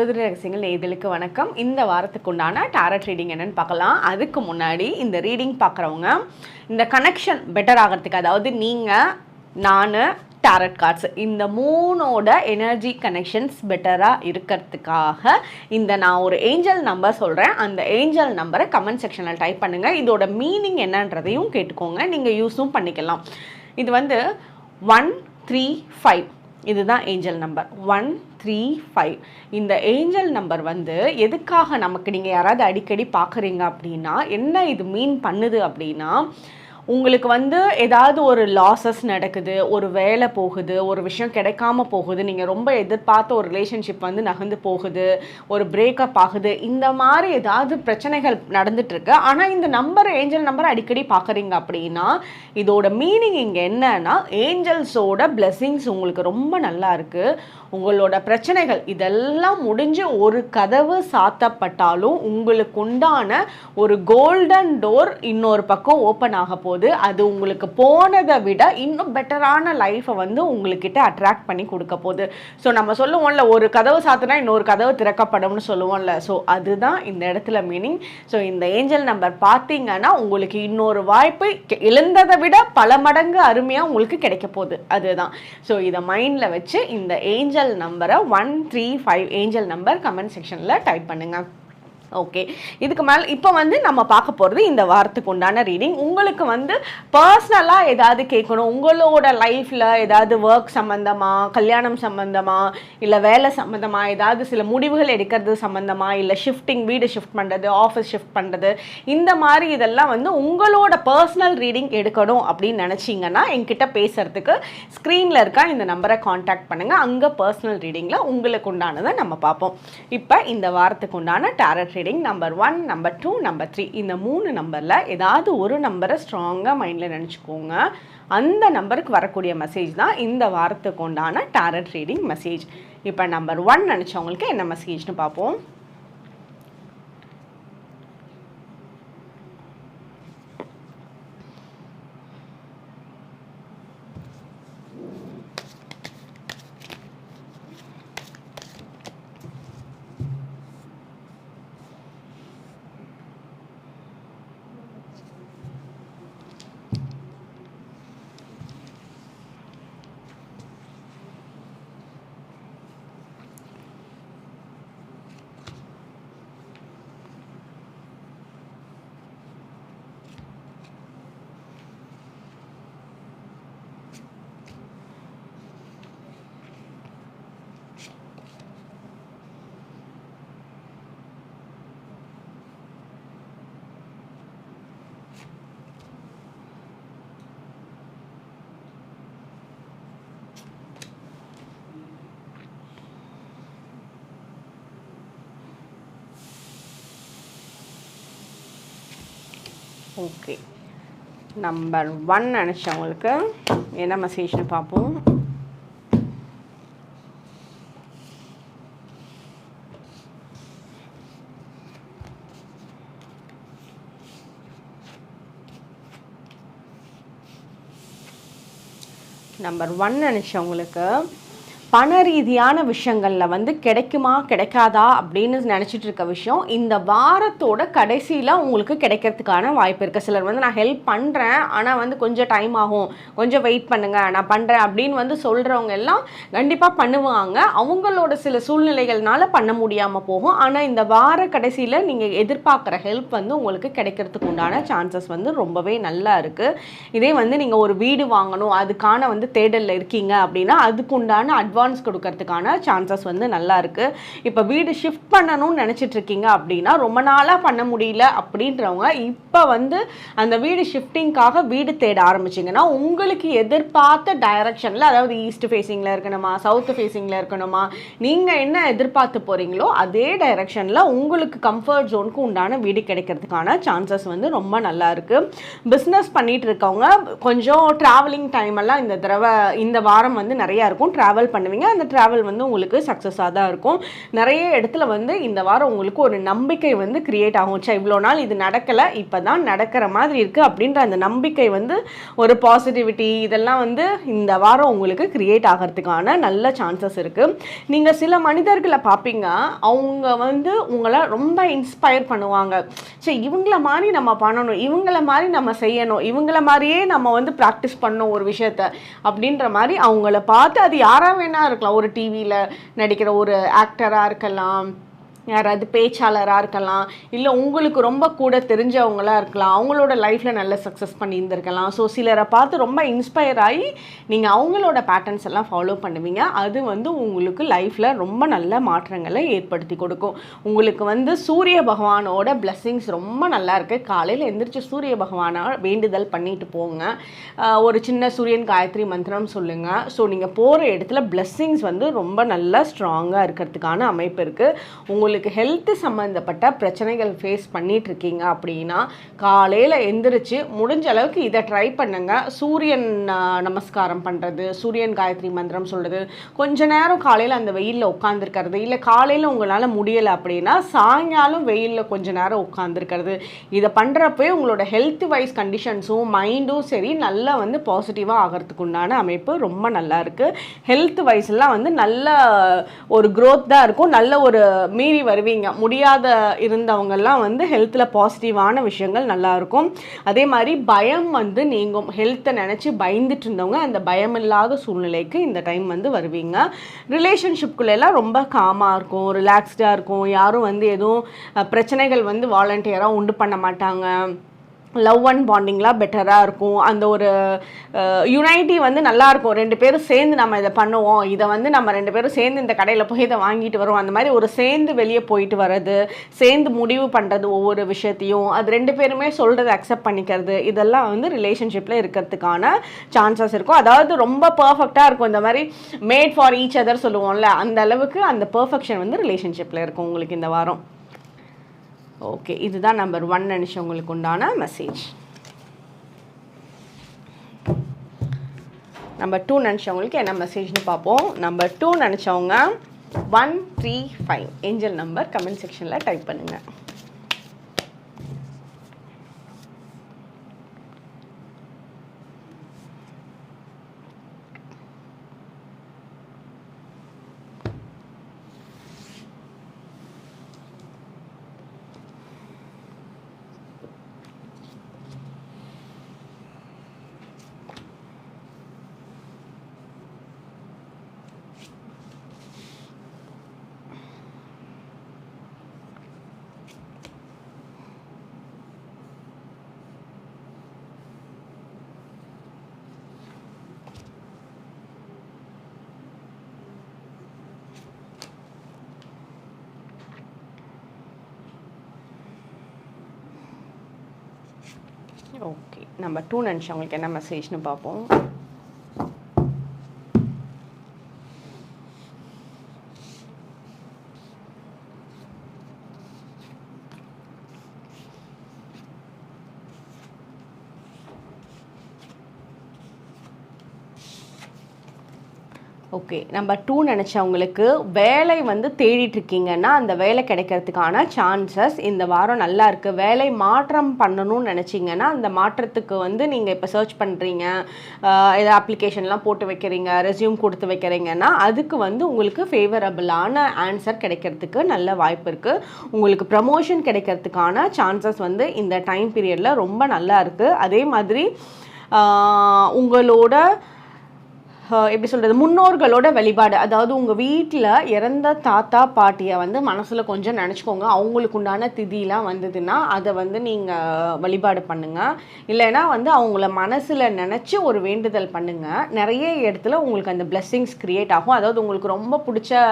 ஜோதிட ரகசியங்கள் நேயர்களுக்கு வணக்கம். இந்த வாரத்துக்கு உண்டான டாரட் ரீடிங் என்னன்னு பார்க்கலாம். அதுக்கு முன்னாடி இந்த ரீடிங் பார்க்குறவங்க இந்த கனெக்ஷன் பெட்டர் ஆகிறதுக்கு, அதாவது நீங்கள், நான், டாரட் கார்ட்ஸ் இந்த மூணோட எனர்ஜி கனெக்ஷன்ஸ் பெட்டராக இருக்கிறதுக்காக நான் ஒரு ஏஞ்சல் நம்பர் சொல்கிறேன். அந்த ஏஞ்சல் நம்பரை கமெண்ட் செக்ஷனில் டைப் பண்ணுங்கள். இதோட மீனிங் என்னன்றதையும் கேட்டுக்கோங்க, நீங்கள் யூஸும் பண்ணிக்கலாம். இது 135. இதுதான் ஏஞ்சல் நம்பர் 135. இந்த ஏஞ்சல் நம்பர் எதுக்காக நமக்கு, நீங்கள் யாராவது அடிக்கடி பார்க்குறீங்க அப்படின்னா என்ன இது மீன் பண்ணுது அப்படின்னா, உங்களுக்கு ஏதாவது ஒரு லாஸஸ் நடக்குது, ஒரு வேலை போகுது, ஒரு விஷயம் கிடைக்காம போகுது, நீங்கள் ரொம்ப எதிர்பார்த்த ஒரு ரிலேஷன்ஷிப் நகர்ந்து போகுது, ஒரு பிரேக்கப் ஆகுது, இந்த மாதிரி ஏதாவது பிரச்சனைகள் நடந்துட்டுருக்கு. ஆனால் இந்த நம்பர், ஏஞ்சல் நம்பர் அடிக்கடி பார்க்குறீங்க அப்படின்னா இதோட மீனிங் இங்கே என்னன்னா, ஏஞ்சல்ஸோட பிளெஸிங்ஸ் உங்களுக்கு ரொம்ப நல்லா இருக்குது. உங்களோட பிரச்சனைகள் இதெல்லாம் முடிஞ்சு ஒரு கதவு சாத்தப்பட்டாலும் உங்களுக்கு உண்டான ஒரு கோல்டன் டோர் இன்னொரு பக்கம் ஓப்பன் ஆக போகுது. அது உங்களுக்கு போனதை விட இன்னும் பெட்டரான லைஃப்பை உங்கள்கிட்ட அட்ராக்ட் பண்ணி கொடுக்க போகுது. ஸோ நம்ம சொல்லுவோம்ல, ஒரு கதவு சாத்தினா இன்னொரு கதவு திறக்கப்படும்னு சொல்லுவோம்ல. ஸோ அதுதான் இந்த இடத்துல மீனிங். ஸோ இந்த ஏஞ்சல் நம்பர் பார்த்தீங்கன்னா உங்களுக்கு இன்னொரு வாய்ப்பு இழந்ததை விட பல மடங்கு அருமையாக உங்களுக்கு கிடைக்க போகுது. அதுதான். ஸோ இதை மைண்டில் வச்சு இந்த ஏஞ்சல் நம்பரை 135 ஏஞ்சல் நம்பர் கமெண்ட் செக்ஷனில் டைப் பண்ணுங்கள். ஓகே, இதுக்கு மேலே இப்போ நம்ம பார்க்க போகிறது இந்த வாரத்துக்கு உண்டான ரீடிங். உங்களுக்கு பர்சனலாக ஏதாவது கேட்கணும், உங்களோட லைஃப்பில் ஏதாவது ஒர்க் சம்மந்தமாக, கல்யாணம் சம்மந்தமாக, இல்லை வேலை சம்மந்தமாக, ஏதாவது சில முடிவுகள் எடுக்கிறது சம்மந்தமாக, இல்லை ஷிஃப்டிங், வீடு ஷிஃப்ட் பண்ணுறது, ஆஃபீஸ் ஷிஃப்ட் பண்ணுறது, இந்த மாதிரி இதெல்லாம் உங்களோட பர்சனல் ரீடிங் எடுக்கணும் அப்படின்னு நினச்சிங்கன்னா என்கிட்ட பேசுகிறதுக்கு ஸ்க்ரீனில் இருக்க இந்த நம்பரை காண்டாக்ட் பண்ணுங்கள். அங்கே பர்சனல் ரீடிங்கில் உங்களுக்கு உண்டானதை நம்ம பார்ப்போம். இப்போ இந்த வாரத்துக்கு உண்டான tarot reading number 1, number 2, number 3 இந்த 3 நம்பரில் ஏதாவது ஒரு நம்பரை ஸ்ட்ராங்காக மைண்டில் நினச்சிக்கோங்க. அந்த நம்பருக்கு வரக்கூடிய மெசேஜ் தான் இந்த வாரத்துக்கு உண்டான டாரட் ரீடிங் மெசேஜ். இப்போ நம்பர் 1 நினச்சவங்களுக்கு என்ன மெசேஜ்னு பார்ப்போம். ஓகே, நம்பர் 1 நினச்சவங்களுக்கு என்ன மெசேஜ்னு பார்ப்போம். நம்பர் 1 நினச்சவங்களுக்கு பண ரீதியான விஷயங்களில் கிடைக்குமா கிடைக்காதா அப்படின்னு நினச்சிட்டு இருக்க விஷயம் இந்த வாரத்தோட கடைசியில் உங்களுக்கு கிடைக்கிறதுக்கான வாய்ப்பு இருக்குது. சிலர் நான் ஹெல்ப் பண்ணுறேன், ஆனால் கொஞ்சம் டைம் ஆகும், கொஞ்சம் வெயிட் பண்ணுங்கள், நான் பண்ணுறேன் அப்படின்னு சொல்கிறவங்க எல்லாம் கண்டிப்பாக பண்ணுவாங்க. அவங்களோட சில சூழ்நிலைகள்னால பண்ண முடியாமல் போகும். ஆனால் இந்த வார கடைசியில் நீங்கள் எதிர்பார்க்குற ஹெல்ப் உங்களுக்கு கிடைக்கிறதுக்கு உண்டான சான்சஸ் ரொம்பவே நல்லா இருக்குது. இதே நீங்கள் ஒரு வீடு வாங்கணும், அதுக்கான தேடலில் இருக்கீங்க அப்படின்னா அதுக்கு உண்டான அட்வான்ஸ் கொடுக்கறதுக்கான சான்சஸ் நல்லா இருக்கு. இப்போ வீடு ஷிஃப்ட் பண்ணணும்னு நினைச்சிட்டு இருக்கீங்க அப்படின்னா, ரொம்ப நாளாக பண்ண முடியல அப்படின்றவங்க இப்போ அந்த வீடு ஷிஃப்டிங்காக வீடு தேட ஆரம்பிச்சிங்கன்னா உங்களுக்கு எதிர்பார்த்த டைரக்ஷனில், அதாவது ஈஸ்ட் ஃபேஸிங்கில் இருக்கணுமா, சவுத் ஃபேஸிங்கில் இருக்கணுமா, நீங்கள் என்ன எதிர்பார்த்து போகிறீங்களோ அதே டைரக்ஷனில் உங்களுக்கு கம்ஃபர்ட் ஜோனுக்கு உண்டான வீடு கிடைக்கிறதுக்கான சான்சஸ் ரொம்ப நல்லா இருக்குது. பிஸ்னஸ் பண்ணிட்டு இருக்கவங்க கொஞ்சம் ட்ராவலிங் டைம் எல்லாம் இந்த வாரம் நிறையா இருக்கும். ட்ராவல் பண்ண பண்ணுவீங்க. அந்த ட்ராவல் வந்து உங்களுக்கு சக்ஸஸாக தான் இருக்கும். நிறைய இடத்துல வந்து இந்த வாரம் உங்களுக்கு ஒரு நம்பிக்கை வந்து கிரியேட் ஆகும். இவ்வளோ நாள் இது நடக்கலை, இப்போ தான் நடக்கிற மாதிரி இருக்குது அப்படின்ற அந்த நம்பிக்கை வந்து ஒரு பாசிட்டிவிட்டி இதெல்லாம் வந்து இந்த வாரம் உங்களுக்கு கிரியேட் ஆகிறதுக்கான நல்ல சான்சஸ் இருக்குது. நீங்கள் சில மனிதர்களை பார்ப்பீங்க, அவங்க வந்து உங்களை ரொம்ப இன்ஸ்பயர் பண்ணுவாங்க. சரி, இவங்கள மாதிரி நம்ம பண்ணணும், இவங்கள மாதிரி நம்ம செய்யணும், இவங்கள மாதிரியே நம்ம வந்து ப்ராக்டிஸ் பண்ணணும் ஒரு விஷயத்த அப்படின்ற மாதிரி அவங்கள பார்த்து, அது யாராக வேணா இருக்கலாம், ஒரு டிவியில் நடிக்கிற ஒரு ஆக்டராக இருக்கலாம், யாராவது பேச்சாளராக இருக்கலாம், இல்லை உங்களுக்கு ரொம்ப கூட தெரிஞ்சவங்களாக இருக்கலாம், அவங்களோட லைஃப்பில் நல்ல சக்ஸஸ் பண்ணியிருந்திருக்கலாம். ஸோ சிலரை பார்த்து ரொம்ப இன்ஸ்பயர் ஆகி நீங்கள் அவங்களோட பேட்டர்ன்ஸ் எல்லாம் ஃபாலோ பண்ணுவீங்க. அது வந்து உங்களுக்கு லைஃப்பில் ரொம்ப நல்ல மாற்றங்களை ஏற்படுத்தி கொடுக்கும். உங்களுக்கு வந்து சூரிய பகவானோட பிளெஸ்ஸிங்ஸ் ரொம்ப நல்லா இருக்குது. காலையில் எந்திரிச்சு சூரிய பகவானை வேண்டுதல் பண்ணிட்டு போங்க. ஒரு சின்ன சூரியன் காயத்ரி மந்திரம் சொல்லுங்கள். ஸோ நீங்கள் போகிற இடத்துல பிளெஸ்ஸிங்ஸ் வந்து ரொம்ப நல்லா ஸ்ட்ராங்காக இருக்கிறதுக்கான அமைப்பு இருக்குது. உங்களுக்கு ஹெல்த் சம்மந்தப்பட்ட பிரச்சனைகள் ஃபேஸ் பண்ணிட்டு இருக்கீங்க அப்படின்னா காலையில் எந்திரிச்சு முடிஞ்ச அளவுக்கு இதை ட்ரை பண்ணுங்க. சூரியன் நமஸ்காரம் பண்ணுறது, சூரியன் காயத்ரி மந்திரம் சொல்கிறது, கொஞ்ச நேரம் காலையில் அந்த வெயிலில் உட்காந்துருக்கிறது, இல்லை காலையில் உங்களால் முடியலை அப்படின்னா சாயங்காலம் வெயிலில் கொஞ்ச நேரம் உட்காந்துருக்கிறது, இதை பண்ணுறப்பே உங்களோட ஹெல்த் வைஸ் கண்டிஷன்ஸும் மைண்டும் சரி நல்லா வந்து பாசிட்டிவாக ஆகிறதுக்கு உண்டான அமைப்பு ரொம்ப நல்லா இருக்குது. ஹெல்த் வைஸ்லாம் வந்து நல்ல ஒரு க்ரோத் தான் இருக்கும். நல்ல ஒரு மீறி வருவீங்க. முடியாத இருந்தவங்கெல்லாம் வந்து ஹெல்த்தில் பாசிட்டிவான விஷயங்கள் நல்லாயிருக்கும். அதே மாதிரி பயம் வந்து நீங்கும். ஹெல்த்தை நினச்சி பயந்துட்டு இருந்தவங்க அந்த பயம் இல்லாத சூழ்நிலைக்கு இந்த டைம் வந்து வருவீங்க. ரிலேஷன்ஷிப்குள்ளெல்லாம் ரொம்ப காமாக இருக்கும், ரிலாக்ஸ்டாக இருக்கும். யாரும் வந்து எதுவும் பிரச்சனைகள் வந்து வாலண்டியராக உண்டு பண்ண மாட்டாங்க. லவ் அண்ட் பாண்டிங்லாம் பெட்டராக இருக்கும். அந்த ஒரு யுனைட்டி வந்து நல்லாயிருக்கும். 2 பேரும் சேர்ந்து நம்ம இதை பண்ணுவோம், இதை வந்து நம்ம 2 பேரும் சேர்ந்து இந்த கடையில் போய் இதை வாங்கிட்டு வரோம், அந்த மாதிரி ஒரு சேர்ந்து வெளியே போயிட்டு வர்றது, சேர்ந்து முடிவு பண்ணுறது ஒவ்வொரு விஷயத்தையும், அது 2 பேருமே சொல்கிறத அக்செப்ட் பண்ணிக்கிறது, இதெல்லாம் வந்து ரிலேஷன்ஷிப்பில் இருக்கிறதுக்கான சான்சஸ் இருக்கும். அதாவது ரொம்ப பர்ஃபெக்டாக இருக்கும். இந்த மாதிரி மேட் ஃபார் ஈச் அதர் சொல்லுவோம்ல, அந்த அளவுக்கு அந்த பர்ஃபெக்ஷன் வந்து ரிலேஷன்ஷிப்பில் இருக்கும் உங்களுக்கு இந்த வாரம். ஓகே, இதுதான் நம்பர் 1 நினைச்சவங்களுக்கு உண்டான மெசேஜ். நம்பர் 2 நினச்சவங்களுக்கு என்ன மெசேஜ்னு பார்ப்போம். நம்பர் 2 நினச்சவங்க 135 ஏஞ்சல் நம்பர் கமெண்ட் செக்ஷனில் டைப் பண்ணுங்கள். ஓகே, நம்பர் 2 நினச்சவங்களுக்கு என்ன மெசேஜ்னு பார்ப்போம். ஓகே, நம்பர் 2 நினச்சவங்களுக்கு வேலை வந்து தேடிட்டுருக்கீங்கன்னா அந்த வேலை கிடைக்கிறதுக்கான சான்சஸ் இந்த வாரம் நல்லா இருக்குது. வேலை மாற்றம் பண்ணணும்னு நினச்சிங்கன்னா அந்த மாற்றத்துக்கு வந்து நீங்கள் இப்போ சர்ச் பண்ணுறீங்க, ஏதாவது அப்ளிகேஷன்லாம் போட்டு வைக்கிறீங்க, ரெஸ்யூம் கொடுத்து வைக்கிறீங்கன்னா அதுக்கு வந்து உங்களுக்கு ஃபேவரபிளான ஆன்சர் கிடைக்கிறதுக்கு நல்ல வாய்ப்பு இருக்குது. உங்களுக்கு ப்ரமோஷன் கிடைக்கிறதுக்கான சான்சஸ் வந்து இந்த டைம் பீரியடில் ரொம்ப நல்லா இருக்குது. அதே மாதிரி உங்களோட எப்படி சொல்கிறது, முன்னோர்களோட வழிபாடு, அதாவது உங்கள் வீட்டில் இறந்த தாத்தா பாட்டியை வந்து மனசில் கொஞ்சம் நினச்சிக்கோங்க. அவங்களுக்கு உண்டான திதிலாம் வந்ததுன்னா அதை வந்து நீங்கள் வழிபாடு பண்ணுங்கள். இல்லைன்னா வந்து அவங்கள மனசில் நினச்சி ஒரு வேண்டுதல் பண்ணுங்கள். நிறைய இடத்துல உங்களுக்கு அந்த பிளெஸ்ஸிங்ஸ் க்ரியேட் ஆகும். அதாவது உங்களுக்கு ரொம்ப பிடிச்ச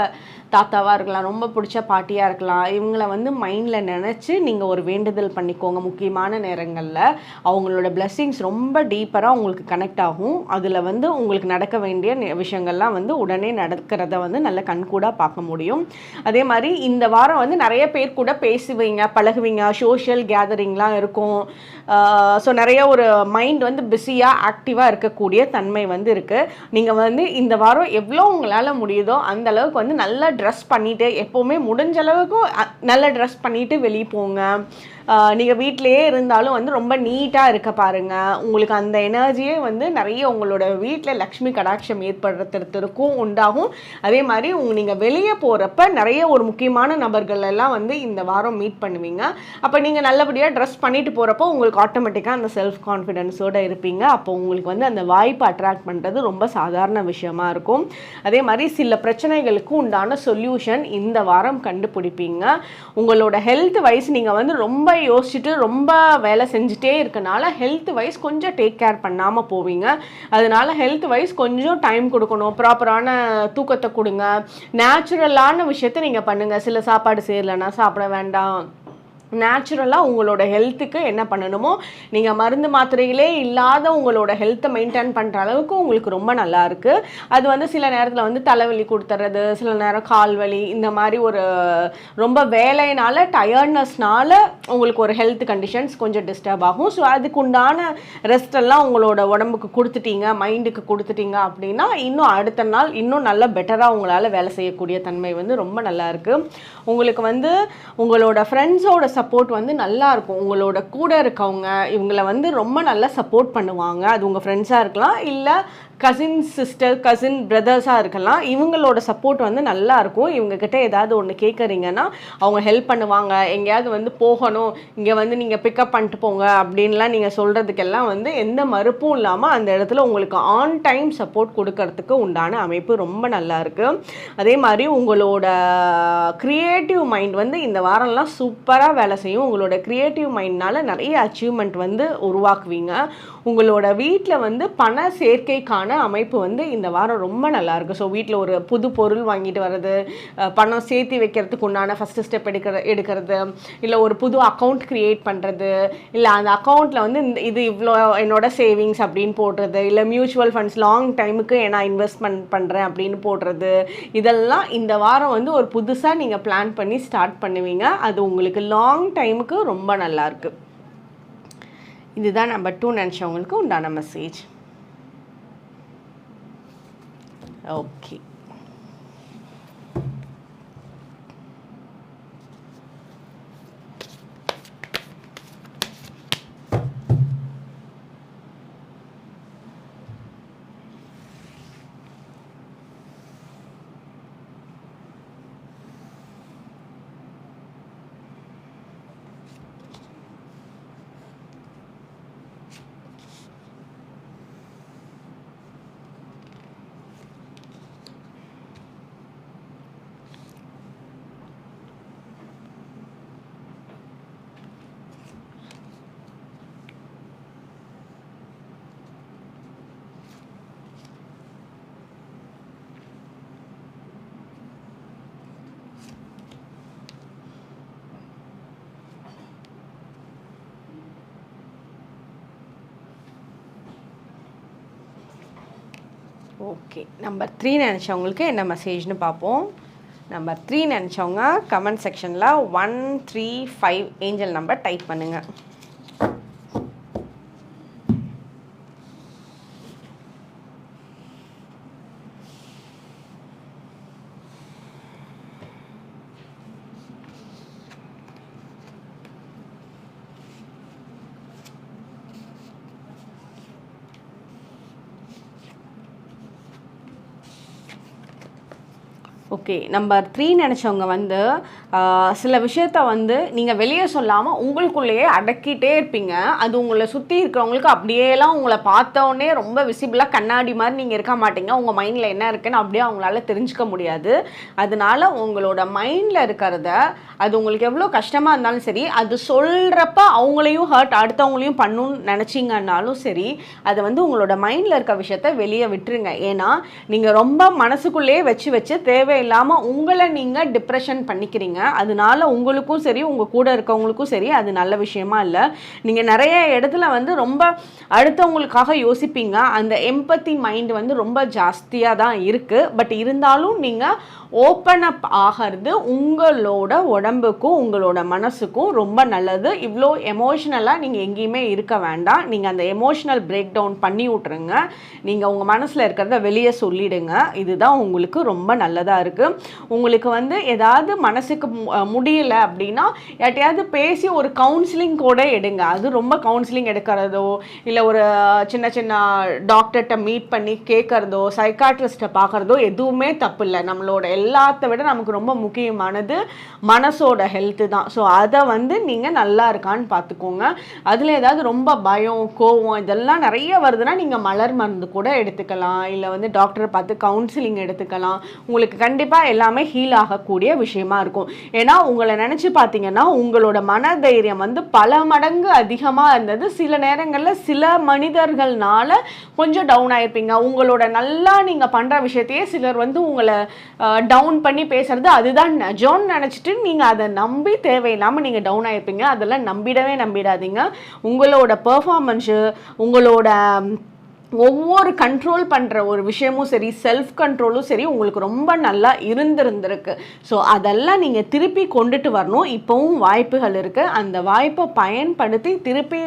தாத்தாவாக இருக்கலாம், ரொம்ப பிடிச்ச பாட்டியாக இருக்கலாம், இவங்கள வந்து மைண்டில் நினச்சி நீங்கள் ஒரு வேண்டுதல் பண்ணிக்கோங்க. முக்கியமான நேரங்களில் அவங்களோட பிளெஸ்ஸிங்ஸ் ரொம்ப டீப்பராக உங்களுக்கு கனெக்ட் ஆகும். அதில் வந்து உங்களுக்கு நடக்க வேண்டிய விஷயங்கள்லாம் வந்து உடனே நடக்கிறத வந்து நல்ல கண்கூடாக பார்க்க முடியும். அதே மாதிரி இந்த வாரம் வந்து நிறைய பேர் கூட பேசுவீங்க, பழகுவீங்க, சோஷியல் கேதரிங்லாம் இருக்கும். ஸோ நிறைய ஒரு மைண்ட் வந்து பிஸியாக ஆக்டிவாக இருக்கக்கூடிய தன்மை வந்து இருக்குது. நீங்கள் வந்து இந்த வாரம் எவ்வளோ உங்களால் முடியுதோ அந்த அளவுக்கு வந்து நல்லா ட்ரெஸ் பண்ணிவிட்டு, எப்போவுமே முடிஞ்ச அளவுக்கும் நல்லா ட்ரெஸ் பண்ணிவிட்டு வெளியே போங்க. நீங்கள் வீட்டிலையே இருந்தாலும் வந்து ரொம்ப நீட்டாக இருக்க பாருங்கள். உங்களுக்கு அந்த எனர்ஜியே வந்து நிறைய உங்களோட வீட்டில் லக்ஷ்மி கடாட்சம் ஏற்படுத்துறதுக்கும் உண்டாகும். அதே மாதிரி நீங்கள் வெளியே போகிறப்ப நிறைய ஒரு முக்கியமான நபர்கள் எல்லாம் வந்து இந்த வாரம் மீட் பண்ணுவீங்க. அப்போ நீங்கள் நல்லபடியாக ட்ரெஸ் பண்ணிட்டு போகிறப்போ உங்களுக்கு ஆட்டோமேட்டிக்காக அந்த செல்ஃப் கான்ஃபிடென்ஸோடு இருப்பீங்க. அப்போ உங்களுக்கு வந்து அந்த வாய்ப்பை அட்ராக்ட் பண்ணுறது ரொம்ப சாதாரண விஷயமா இருக்கும். அதே மாதிரி சில பிரச்சனைகளுக்கு உண்டான சொல்யூஷன் இந்த வாரம் கண்டுபிடிப்பீங்க. உங்களோட ஹெல்த் வைஸ் நீங்கள் வந்து ரொம்ப யோசிச்சுட்டு ரொம்ப வேலை செஞ்சுட்டே இருக்கனால ஹெல்த் வைஸ் கொஞ்சம் டேக் கேர் பண்ணாமல் போவீங்க. அதனால ஹெல்த் வைஸ் கொஞ்சம் டைம் கொடுக்கணும், ப்ராப்பரான தூக்கத்தை கொடுங்க, நேச்சுரலான விஷயத்தை நீங்கள் பண்ணுங்கள். சில சாப்பாடு செய்யலைன்னா சாப்பிட வேண்டாம். நேச்சுரலாக உங்களோட ஹெல்த்துக்கு என்ன பண்ணணுமோ நீங்கள் மருந்து மாத்திரைகளே இல்லாத உங்களோட ஹெல்த்தை மெயின்டைன் பண்ணுற அளவுக்கு உங்களுக்கு ரொம்ப நல்லா இருக்குது. அது வந்து சில நேரத்தில் வந்து தலைவலி கொடுத்துறது, சில நேரம் கால் வலி, இந்த மாதிரி ஒரு ரொம்ப வேலையினால டயர்ட்னஸ்னால உங்களுக்கு ஒரு ஹெல்த் கண்டிஷன்ஸ் கொஞ்சம் டிஸ்டர்ப் ஆகும். ஸோ அதுக்கு உண்டான ரெஸ்டெல்லாம் உங்களோட உடம்புக்கு கொடுத்துட்டீங்க, மைண்டுக்கு கொடுத்துட்டீங்க அப்படின்னா இன்னும் அடுத்த நாள் இன்னும் நல்லா பெட்டராக உங்களால் வேலை செய்யக்கூடிய தன்மை வந்து ரொம்ப நல்லா இருக்குது. உங்களுக்கு வந்து உங்களோட ஃப்ரெண்ட்ஸோட சப்போர்ட் வந்து நல்லா இருக்கும். உங்களோட கூட இருக்கவங்க இவங்களை வந்து ரொம்ப நல்லா சப்போர்ட் பண்ணுவாங்க. அது உங்கள் ஃப்ரெண்ட்ஸாக இருக்கலாம், இல்லை கசின் சிஸ்டர், கசின் பிரதர்ஸாக இருக்கலாம். இவங்களோட சப்போர்ட் வந்து நல்லா இருக்கும். இவங்கக்கிட்ட ஏதாவது ஒன்று கேட்குறீங்கன்னா அவங்க ஹெல்ப் பண்ணுவாங்க. எங்கேயாவது வந்து போகணும், இங்கே வந்து நீங்கள் பிக்கப் பண்ணிட்டு போங்க அப்படின்லாம் நீங்கள் சொல்கிறதுக்கெல்லாம் வந்து எந்த மறுப்பும் இல்லாமல் அந்த இடத்துல உங்களுக்கு ஆன் டைம் சப்போர்ட் கொடுக்கறதுக்கு உண்டான அமைப்பு ரொம்ப நல்லா இருக்குது. அதே மாதிரி உங்களோட க்ரியேட்டிவ் மைண்ட் வந்து இந்த வாரம்லாம் சூப்பராக வேலை செய்யும். உங்களோட க்ரியேட்டிவ் மைண்ட்னால நிறைய அச்சீவ்மெண்ட் வந்து உருவாக்குவீங்க. உங்களோட வீட்டில் வந்து பண சேர்க்கைக்கான அமைப்பு வந்து இந்த வாரம் ரொம்ப நல்லாயிருக்கு. ஸோ வீட்டில் ஒரு புது பொருள் வாங்கிட்டு வர்றது, பணம் சேர்த்து வைக்கிறதுக்கு உண்டான ஃபஸ்ட்டு ஸ்டெப் எடுக்கிறது, இல்லை ஒரு புது அக்கௌண்ட் க்ரியேட் பண்ணுறது, இல்லை அந்த அக்கௌண்ட்டில் வந்து இது இவ்வளோ என்னோட சேவிங்ஸ் அப்படின்னு போடுறது, இல்லை மியூச்சுவல் ஃபண்ட்ஸ் லாங் டைமுக்கு நான் இன்வெஸ்ட்மெண்ட் பண்ணுறேன் அப்படின்னு போடுறது, இதெல்லாம் இந்த வாரம் வந்து ஒரு புதுசாக நீங்கள் பிளான் பண்ணி ஸ்டார்ட் பண்ணுவீங்க. அது உங்களுக்கு லாங் டைமுக்கு ரொம்ப நல்லாயிருக்கு. இதுதான் நம்பர் 2 நினச்சவங்களுக்கு உண்டான மெசேஜ். ஓகே, ஓகே, நம்பர் 3 நினச்சவங்களுக்கு என்ன மெசேஜ்னு பார்ப்போம். நம்பர் 3 நினச்சவங்க கமெண்ட் செக்ஷனில் 135 ஏஞ்சல் நம்பர் டைப் பண்ணுங்கள். ஓகே, நம்பர் 3 நினச்சவங்க வந்து சில விஷயத்த வந்து நீங்கள் வெளியே சொல்லாமல் உங்களுக்குள்ளேயே அடக்கிட்டே இருப்பீங்க. அது உங்களை சுற்றி இருக்கிறவங்களுக்கு அப்படியேலாம் உங்களை பார்த்தோன்னே ரொம்ப விசிபிளாக கண்ணாடி மாதிரி நீங்கள் இருக்க மாட்டீங்க. உங்கள் மைண்டில் என்ன இருக்குன்னு அப்படியே அவங்களால தெரிஞ்சுக்க முடியாது. அதனால உங்களோட மைண்டில் இருக்கிறத, அது உங்களுக்கு எவ்வளோ கஷ்டமாக இருந்தாலும் சரி, அது சொல்கிறப்ப அவங்களையும் ஹர்ட் அடுத்தவங்களையும் பண்ணணும்னு நினச்சிங்கன்னாலும் சரி, அதை வந்து உங்களோட மைண்டில் இருக்க விஷயத்த வெளியே விட்டுருங்க. ஏன்னா நீங்கள் ரொம்ப மனசுக்குள்ளேயே வச்சு தேவையில்லாமல் உங்களை நீங்கள் டிப்ரெஷன் பண்ணிக்கிறீங்க. அதனால உங்களுக்கும் சரி உங்கள் கூட இருக்கவங்களுக்கும் சரி அது நல்ல விஷயமா இல்லை. நீங்கள் நிறைய இடத்துல வந்து ரொம்ப அடுத்தவங்களுக்காக யோசிப்பீங்க. அந்த எம்பத்தி மைண்ட் வந்து ரொம்ப ஜாஸ்தியாக தான் இருக்குது. பட் இருந்தாலும் நீங்கள் ஓப்பன் அப் ஆகிறது உங்களோட உடம்புக்கும் உங்களோட மனசுக்கும் ரொம்ப நல்லது. இவ்வளோ எமோஷ்னலாக நீங்கள் எங்கேயுமே இருக்க வேண்டாம். நீங்கள் அந்த எமோஷ்னல் பிரேக் டவுன் பண்ணி விட்ருங்க. நீங்கள் உங்கள் மனசில் இருக்கிறத வெளியே சொல்லிடுங்க. இதுதான் உங்களுக்கு ரொம்ப நல்லதாக இருக்குது. உங்களுக்கு வந்து ஏதாவது மனசுக்கு முடியல அப்படின்னா யார்ட்டையாவது பேசி ஒரு கவுன்சிலிங் கூட எடுங்க. அது ரொம்ப கவுன்சிலிங் எடுக்கிறதோ இல்லை ஒரு சின்ன சின்ன டாக்டர்கிட்ட மீட் பண்ணி கேட்குறதோ சைக்காட்ரிஸ்ட்டை பார்க்குறதோ எதுவுமே தப்பு இல்லை. நம்மளோட எல்லாத்த விட நமக்கு ரொம்ப முக்கியமானது மனசோட ஹெல்த்து தான். ஸோ அதை வந்து நீங்கள் நல்லா இருக்கான்னு பார்த்துக்கோங்க. அதில் ஏதாவது ரொம்ப பயம் கோவம் இதெல்லாம் நிறைய வருதுன்னா நீங்கள் மலர் மருந்து கூட எடுத்துக்கலாம். இல்லை வந்து டாக்டரை பார்த்து கவுன்சிலிங் எடுத்துக்கலாம். உங்களுக்கு கண்டிப்பாக எல்லாமே ஹீல் ஆகக்கூடிய விஷயமா இருக்கும். ஏன்னா உங்களை நினச்சி பார்த்தீங்கன்னா உங்களோட மனதைரியம் வந்து பல மடங்கு அதிகமாக இருந்தது. சில நேரங்களில் சில மனிதர்கள்னால கொஞ்சம் டவுன் ஆகிருப்பீங்க. உங்களோட நல்லா நீங்கள் பண்ணுற விஷயத்தையே சிலர் வந்து உங்களை டவுன் பண்ணி பேசுறது அதுதான் நஜோன்னு நினச்சிட்டு நீங்கள் அதை நம்பி தேவையில்லாமல் நீங்கள் டவுன் ஆகிருப்பீங்க. அதெல்லாம் நம்பிடாதீங்க. உங்களோட பெர்ஃபார்மன்ஸு உங்களோட ஒவ்வொரு கண்ட்ரோல் பண்ணுற ஒரு விஷயமும் சரி செல்ஃப் கண்ட்ரோலும் சரி உங்களுக்கு ரொம்ப நல்லா இருந்திருக்கு. ஸோ அதெல்லாம் நீங்கள் திருப்பி கொண்டுட்டு வரணும். இப்போவும் வாய்ப்புகள் இருக்குது. அந்த வாய்ப்பை பயன்படுத்தி திருப்பி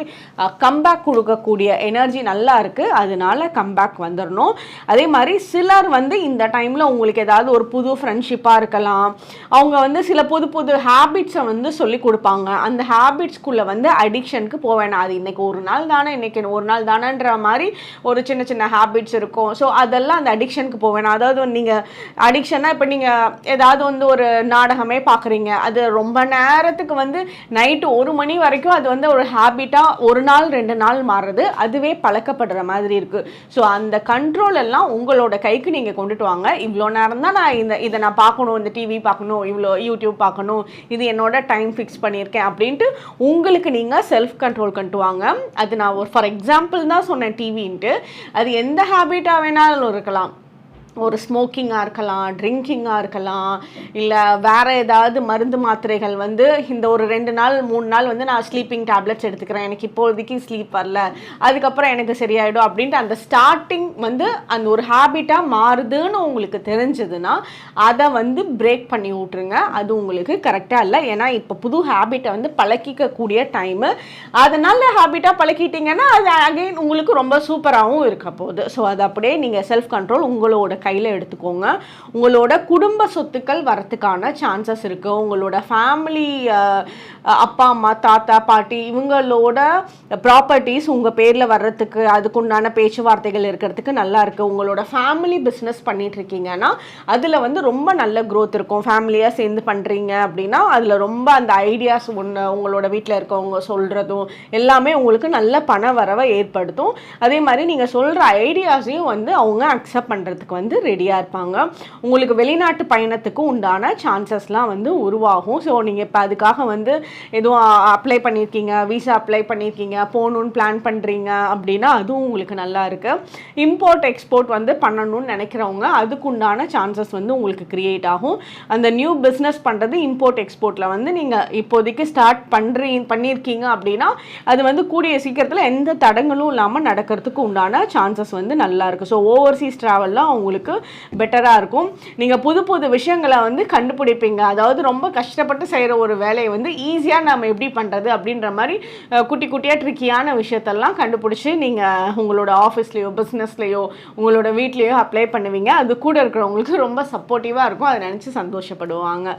கம்பேக் கொடுக்கக்கூடிய எனர்ஜி நல்லா இருக்குது. அதனால கம்பேக் வந்துடணும். அதே மாதிரி சிலர் வந்து இந்த டைமில் உங்களுக்கு ஏதாவது ஒரு புது ஃப்ரெண்ட்ஷிப்பாக இருக்கலாம். அவங்க வந்து சில புது புது ஹேபிட்ஸை வந்து சொல்லி கொடுப்பாங்க. அந்த ஹேபிட்ஸ்குள்ளே வந்து அடிக்ஷனுக்கு போவேணா. அது இன்றைக்கி ஒரு நாள் தானேன்ற மாதிரி ஒரு சின்ன சின்ன ஹேபிட்ஸ் இருக்கும். ஸோ அதெல்லாம் அந்த அடிக்ஷனுக்கு போவேன். அதாவது நீங்கள் அடிக்ஷனாக இப்போ நீங்கள் ஏதாவது வந்து ஒரு நாடகமே பார்க்குறீங்க. அது ரொம்ப நேரத்துக்கு வந்து நைட்டு 1 மணி வரைக்கும் அது வந்து ஒரு ஹேபிட்டாக 1 நாள் 2 நாள் மாறுறது அதுவே பழக்கப்படுற மாதிரி இருக்குது. ஸோ அந்த கண்ட்ரோல் எல்லாம் உங்களோட கைக்கு நீங்கள் கொண்டுட்டு வாங்க. இவ்வளோ நேரம் தான் நான் இதை நான் பார்க்கணும், இந்த டிவி பார்க்கணும், இவ்வளோ யூடியூப் பார்க்கணும், இது என்னோட டைம் ஃபிக்ஸ் பண்ணியிருக்கேன் அப்படின்ட்டு உங்களுக்கு நீங்கள் செல்ஃப் கண்ட்ரோல் கொண்டு வாங்க. அது நான் ஒரு ஃபார் எக்ஸாம்பிள் தான் சொன்னேன் டிவின்ட்டு. அது எந்த ஹேபிட்டாக வேணாலும் இருக்கலாம். ஒரு ஸ்மோக்கிங்காக இருக்கலாம், ட்ரிங்கிங்காக இருக்கலாம், இல்லை வேறு ஏதாவது மருந்து மாத்திரைகள் வந்து இந்த ஒரு 2 நாள் 3 நாள் வந்து நான் ஸ்லீப்பிங் டேப்லெட்ஸ் எடுத்துக்கிறேன், எனக்கு இப்போதைக்கு ஸ்லீப் வரல, அதுக்கப்புறம் எனக்கு சரியாயிடும் அப்படின்ட்டு அந்த ஸ்டார்டிங் வந்து அந்த ஒரு ஹேபிட்டாக மாறுதுன்னு உங்களுக்கு தெரிஞ்சதுன்னா அதை வந்து பிரேக் பண்ணி விட்ருங்க. அது உங்களுக்கு கரெக்டாக இல்லை. ஏன்னா இப்போ புது ஹேபிட்டை வந்து பழக்கிக்கக்கூடிய டைமு. அதனால் ஹேபிட்டாக பழக்கிட்டீங்கன்னா அது அகெயின் உங்களுக்கு ரொம்ப சூப்பராகவும் இருக்க போகுது. ஸோ அது அப்படியே நீங்கள் செல்ஃப் கண்ட்ரோல் உங்களோட கையில் எடுத்துக்கோங்க. உங்களோட குடும்ப சொத்துக்கள் வரத்துக்கான சான்சஸ் இருக்குது. உங்களோட ஃபேமிலி அப்பா அம்மா தாத்தா பாட்டி இவங்களோட ப்ராப்பர்ட்டிஸ் உங்கள் பேரில் வர்றதுக்கு அதுக்குண்டான பேச்சுவார்த்தைகள் இருக்கிறதுக்கு நல்லா இருக்குது. உங்களோட ஃபேமிலி பிஸ்னஸ் பண்ணிட்டு இருக்கீங்கன்னா அதில் வந்து ரொம்ப நல்ல க்ரோத் இருக்கும். ஃபேமிலியாக சேர்ந்து பண்ணுறீங்க அப்படின்னா அதில் ரொம்ப அந்த ஐடியாஸ் உங்களோட வீட்டில் இருக்கவங்க சொல்கிறதும் எல்லாமே உங்களுக்கு நல்ல பண வரவை ஏற்படுத்தும். அதே மாதிரி நீங்கள் சொல்கிற ஐடியாஸையும் வந்து அவங்க அக்செப்ட் பண்ணுறதுக்கு வந்து ரெடியாக இருப்பாங்க. உங்களுக்கு வெளிநாட்டு பயணத்துக்கு உண்டான சான்சஸ்லாம் வந்து உருவாகும். ஸோ நீங்கள் இப்போ அதுக்காக வந்து எதுவும் அப்ளை பண்ணியிருக்கீங்க, விசா அப்ளை பண்ணியிருக்கீங்க, போகணுன்னு பிளான் பண்ணுறீங்க அப்படின்னா அதுவும் உங்களுக்கு நல்லா இருக்குது. இம்போர்ட் எக்ஸ்போர்ட் வந்து பண்ணணும்னு நினைக்கிறவங்க அதுக்குண்டான சான்சஸ் வந்து உங்களுக்கு க்ரியேட் ஆகும். அந்த நியூ பிஸ்னஸ் பண்ணுறது இம்போர்ட் எக்ஸ்போர்ட்டில் வந்து நீங்கள் இப்போதைக்கு ஸ்டார்ட் பண்ணியிருக்கீங்க அப்படின்னா அது வந்து கூடிய சீக்கிரத்தில் எந்த தடங்களும் இல்லாமல் நடக்கிறதுக்கு உண்டான சான்சஸ் வந்து நல்லா இருக்குது. ஸோ ஓவர்சீஸ் ட்ராவல்லாம் உங்களுக்கு பெட்டராக இருக்கும். நீங்கள் புது புது விஷயங்களை வந்து கண்டுபிடிப்பீங்க. அதாவது ரொம்ப கஷ்டப்பட்டு செய்கிற ஒரு வேலையை வந்து ஈஸியாக நம்ம எப்படி பண்ணுறது அப்படின்ற மாதிரி குட்டி குட்டியாக ட்ரிக்கியான விஷயத்தெல்லாம் கண்டுபிடிச்சி நீங்கள் உங்களோட ஆஃபீஸ்லேயோ பிஸ்னஸ்லேயோ உங்களோட வீட்லேயோ அப்ளை பண்ணுவீங்க. அது கூட இருக்கிறவங்களுக்கு ரொம்ப சப்போர்ட்டிவாக இருக்கும். அதை நினச்சி சந்தோஷப்படுவாங்க.